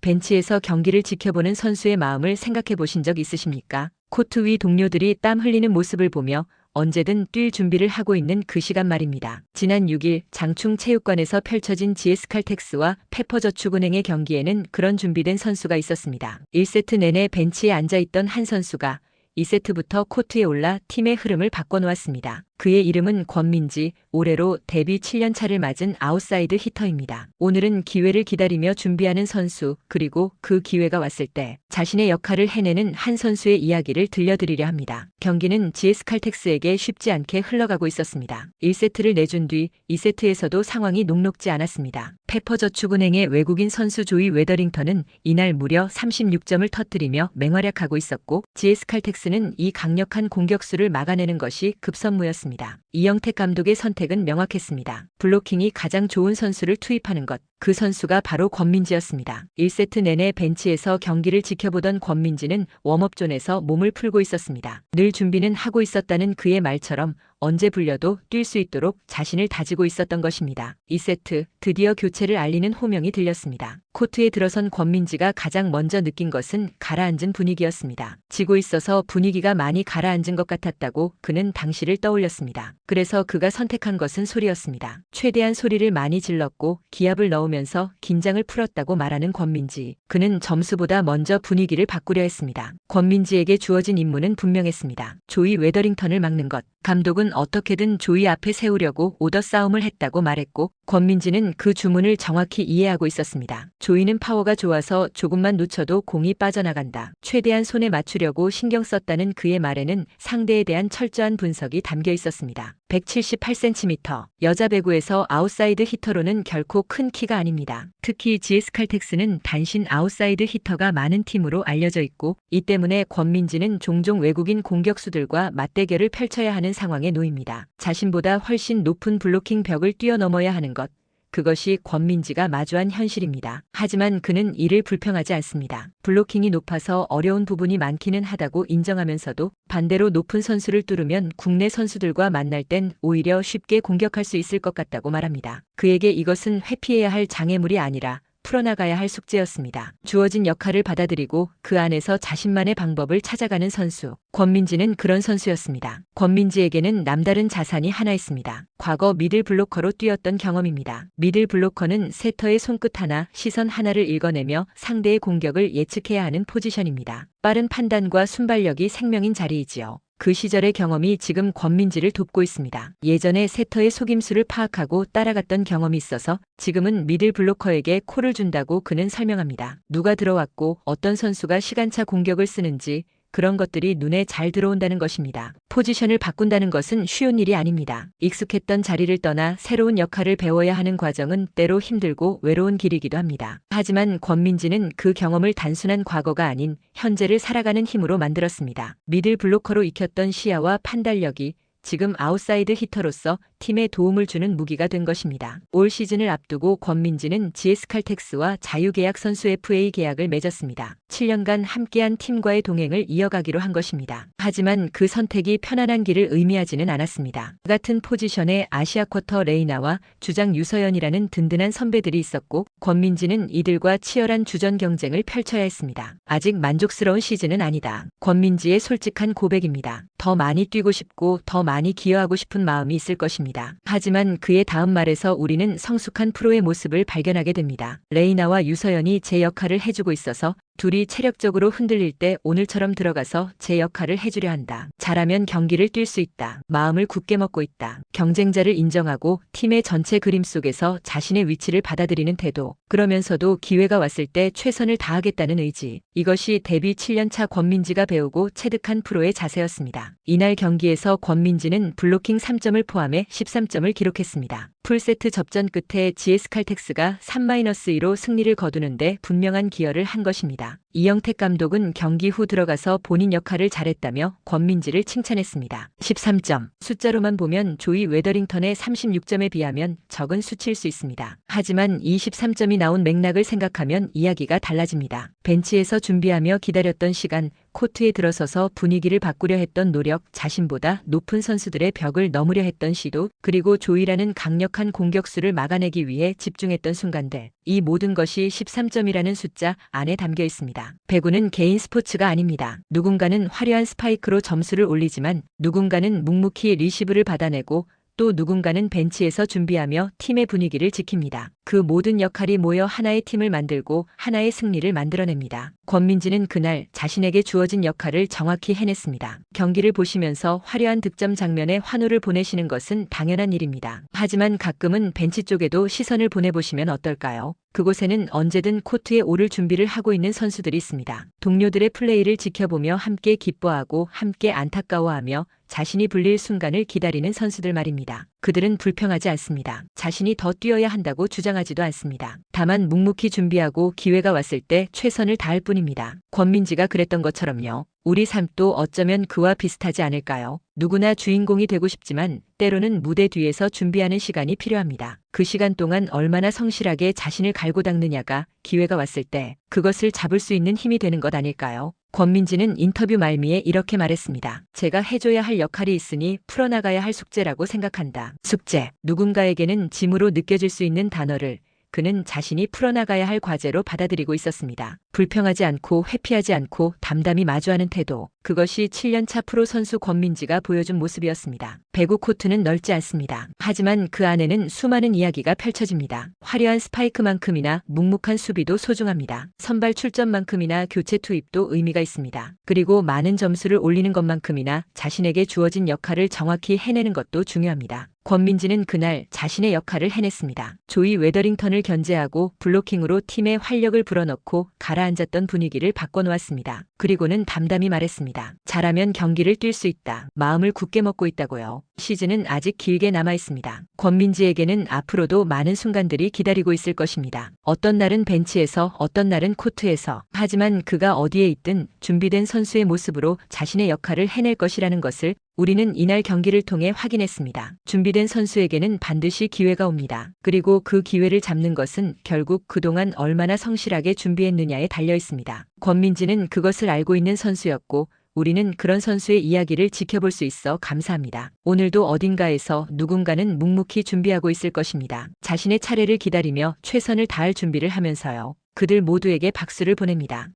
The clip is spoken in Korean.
벤치에서 경기를 지켜보는 선수의 마음을 생각해 보신 적 있으십니까? 코트 위 동료들이 땀 흘리는 모습을 보며 언제든 뛸 준비를 하고 있는 그 시간 말입니다. 지난 6일 장충 체육관에서 펼쳐진 GS칼텍스와 페퍼저축은행의 경기에는 그런 준비된 선수가 있었습니다. 1세트 내내 벤치에 앉아있던 한 선수가 2세트부터 코트에 올라 팀의 흐름을 바꿔놓았습니다. 그의 이름은 권민지, 올해로 데뷔 7년 차를 맞은 아웃사이드 히터입니다. 오늘은 기회를 기다리며 준비하는 선수, 그리고 그 기회가 왔을 때 자신의 역할을 해내는 한 선수의 이야기를 들려드리려 합니다. 경기는 GS칼텍스에게 쉽지 않게 흘러가고 있었습니다. 1세트를 내준 뒤 2세트에서도 상황이 녹록지 않았습니다. 페퍼저축은행의 외국인 선수 조이 웨더링턴은 이날 무려 36점을 터뜨리며 맹활약하고 있었고, GS칼텍스는 이 강력한 공격수를 막아내는 것이 급선무였습니다. 이영택 감독의 선택은 명확했습니다. 블로킹이 가장 좋은 선수를 투입하는 것. 그 선수가 바로 권민지였습니다. 1세트 내내 벤치에서 경기를 지켜보던 권민지는 웜업존에서 몸을 풀고 있었습니다. 늘 준비는 하고 있었다는 그의 말처럼 언제 불려도 뛸 수 있도록 자신을 다지고 있었던 것입니다. 2세트, 드디어 교체를 알리는 호명이 들렸습니다. 코트에 들어선 권민지가 가장 먼저 느낀 것은 가라앉은 분위기였습니다. 지고 있어서 분위기가 많이 가라앉은 것 같았다고 그는 당시를 떠올렸습니다. 그래서 그가 선택한 것은 소리였습니다. 최대한 소리를 많이 질렀고 기합을 넣으면서 긴장을 풀었다고 말하는 권민지. 그는 점수보다 먼저 분위기를 바꾸려 했습니다. 권민지에게 주어진 임무는 분명했습니다. 조이 웨더링턴을 막는 것. 감독은 어떻게든 조이 앞에 세우려고 오더 싸움을 했다고 말했고, 권민지는 그 주문을 정확히 이해하고 있었습니다. 조이는 파워가 좋아서 조금만 놓쳐도 공이 빠져나간다. 최대한 손에 맞추려고 신경 썼다는 그의 말에는 상대에 대한 철저한 분석이 담겨 있었습니다. 178cm, 여자 배구에서 아웃사이드 히터로는 결코 큰 키가 아닙니다. 특히 GS칼텍스는 단신 아웃사이드 히터가 많은 팀으로 알려져 있고, 이 때문에 권민지는 종종 외국인 공격수들과 맞대결을 펼쳐야 하는 상황에 놓입니다. 자신보다 훨씬 높은 블로킹 벽을 뛰어넘어야 하는 것. 그것이 권민지가 마주한 현실입니다. 하지만 그는 이를 불평하지 않습니다. 블로킹이 높아서 어려운 부분이 많기는 하다고 인정하면서도 반대로 높은 선수를 뚫으면 국내 선수들과 만날 땐 오히려 쉽게 공격할 수 있을 것 같다고 말합니다. 그에게 이것은 회피해야 할 장애물이 아니라 풀어나가야 할 숙제였습니다. 주어진 역할을 받아들이고 그 안에서 자신만의 방법을 찾아가는 선수. 권민지는 그런 선수였습니다. 권민지에게는 남다른 자산이 하나 있습니다. 과거 미들 블로커로 뛰었던 경험입니다. 미들 블로커는 세터의 손끝 하나, 시선 하나를 읽어내며 상대의 공격을 예측해야 하는 포지션입니다. 빠른 판단과 순발력이 생명인 자리이지요. 그 시절의 경험이 지금 권민지를 돕고 있습니다. 예전에 세터의 속임수를 파악하고 따라갔던 경험이 있어서 지금은 미들 블로커에게 콜을 준다고 그는 설명합니다. 누가 들어왔고 어떤 선수가 시간차 공격을 쓰는지 그런 것들이 눈에 잘 들어온다는 것입니다. 포지션을 바꾼다는 것은 쉬운 일이 아닙니다. 익숙했던 자리를 떠나 새로운 역할을 배워야 하는 과정은 때로 힘들고 외로운 길이기도 합니다. 하지만 권민지는 그 경험을 단순한 과거가 아닌 현재를 살아가는 힘으로 만들었습니다. 미들 블로커로 익혔던 시야와 판단력이 지금 아웃사이드 히터로서 팀에 도움을 주는 무기가 된 것입니다. 올 시즌을 앞두고 권민지는 GS칼텍스와 자유계약 선수 FA 계약을 맺었습니다. 7년간 함께한 팀과의 동행을 이어가기로 한 것입니다. 하지만 그 선택이 편안한 길을 의미하지는 않았습니다. 같은 포지션에 아시아쿼터 레이나와 주장 유서연이라는 든든한 선배들이 있었고, 권민지는 이들과 치열한 주전 경쟁을 펼쳐야 했습니다. 아직 만족스러운 시즌은 아니다. 권민지의 솔직한 고백입니다. 더 많이 뛰고 싶고 더 많이 기여하고 싶은 마음이 있을 것입니다. 하지만 그의 다음 말에서 우리는 성숙한 프로의 모습을 발견하게 됩니다. 레이나와 유서연이 제 역할을 해주고 있어서 둘이 체력적으로 흔들릴 때 오늘처럼 들어가서 제 역할을 해주려 한다. 잘하면 경기를 뛸 수 있다. 마음을 굳게 먹고 있다. 경쟁자를 인정하고 팀의 전체 그림 속에서 자신의 위치를 받아들이는 태도. 그러면서도 기회가 왔을 때 최선을 다하겠다는 의지. 이것이 데뷔 7년차 권민지가 배우고 체득한 프로의 자세였습니다. 이날 경기에서 권민지는 블로킹 3점을 포함해 13점을 기록했습니다. 풀세트 접전 끝에 GS칼텍스가 3-2로 승리를 거두는데 분명한 기여를 한 것입니다. 이영택 감독은 경기 후 들어가서 본인 역할을 잘했다며 권민지를 칭찬했습니다. 13점. 숫자로만 보면 조이 웨더링턴의 36점에 비하면 적은 수치일 수 있습니다. 하지만 23점이 나온 맥락을 생각하면 이야기가 달라집니다. 벤치에서 준비하며 기다렸던 시간, 코트에 들어서서 분위기를 바꾸려 했던 노력, 자신보다 높은 선수들의 벽을 넘으려 했던 시도, 그리고 조이라는 강력한 공격수를 막아내기 위해 집중했던 순간들. 이 모든 것이 13점이라는 숫자 안에 담겨 있습니다. 배구는 개인 스포츠가 아닙니다. 누군가는 화려한 스파이크로 점수를 올리지만 누군가는 묵묵히 리시브를 받아내고 또 누군가는 벤치에서 준비하며 팀의 분위기를 지킵니다. 그 모든 역할이 모여 하나의 팀을 만들고 하나의 승리를 만들어냅니다. 권민지는 그날 자신에게 주어진 역할을 정확히 해냈습니다. 경기를 보시면서 화려한 득점 장면에 환호를 보내시는 것은 당연한 일입니다. 하지만 가끔은 벤치 쪽에도 시선을 보내보시면 어떨까요? 그곳에는 언제든 코트에 오를 준비를 하고 있는 선수들이 있습니다. 동료들의 플레이를 지켜보며 함께 기뻐하고 함께 안타까워하며 자신이 불릴 순간을 기다리는 선수들 말입니다. 그들은 불평하지 않습니다. 자신이 더 뛰어야 한다고 주장하지도 않습니다. 다만 묵묵히 준비하고 기회가 왔을 때 최선을 다할 뿐입니다. 권민지가 그랬던 것처럼요. 우리 삶도 어쩌면 그와 비슷하지 않을까요? 누구나 주인공이 되고 싶지만 때로는 무대 뒤에서 준비하는 시간이 필요합니다. 그 시간 동안 얼마나 성실하게 자신을 갈고 닦느냐가 기회가 왔을 때 그것을 잡을 수 있는 힘이 되는 것 아닐까요? 권민지는 인터뷰 말미에 이렇게 말했습니다. 제가 해줘야 할 역할이 있으니 풀어나가야 할 숙제라고 생각한다. 숙제. 누군가에게는 짐으로 느껴질 수 있는 단어를 그는 자신이 풀어나가야 할 과제로 받아들이고 있었습니다. 불평하지 않고 회피하지 않고 담담히 마주하는 태도. 그것이 7년차 프로 선수 권민지가 보여준 모습이었습니다. 배구 코트는 넓지 않습니다. 하지만 그 안에는 수많은 이야기가 펼쳐집니다. 화려한 스파이크만큼이나 묵묵한 수비도 소중합니다. 선발 출전만큼이나 교체 투입도 의미가 있습니다. 그리고 많은 점수를 올리는 것만큼이나 자신에게 주어진 역할을 정확히 해내는 것도 중요합니다. 권민지는 그날 자신의 역할을 해냈습니다. 조이 웨더링턴을 견제하고 블로킹으로 팀의 활력을 불어넣고 가라앉았던 분위기를 바꿔놓았습니다. 그리고는 담담히 말했습니다. 잘하면 경기를 뛸 수 있다. 마음을 굳게 먹고 있다고요. 시즌은 아직 길게 남아 있습니다. 권민지에게는 앞으로도 많은 순간들이 기다리고 있을 것입니다. 어떤 날은 벤치에서, 어떤 날은 코트에서. 하지만 그가 어디에 있든 준비된 선수의 모습으로 자신의 역할을 해낼 것이라는 것을 우리는 이날 경기를 통해 확인했습니다. 준비된 선수에게는 반드시 기회가 옵니다. 그리고 그 기회를 잡는 것은 결국 그동안 얼마나 성실하게 준비했느냐에 달려 있습니다. 권민지는 그것을 알고 있는 선수였고 우리는 그런 선수의 이야기를 지켜볼 수 있어 감사합니다. 오늘도 어딘가에서 누군가는 묵묵히 준비하고 있을 것입니다. 자신의 차례를 기다리며 최선을 다할 준비를 하면서요. 그들 모두에게 박수를 보냅니다.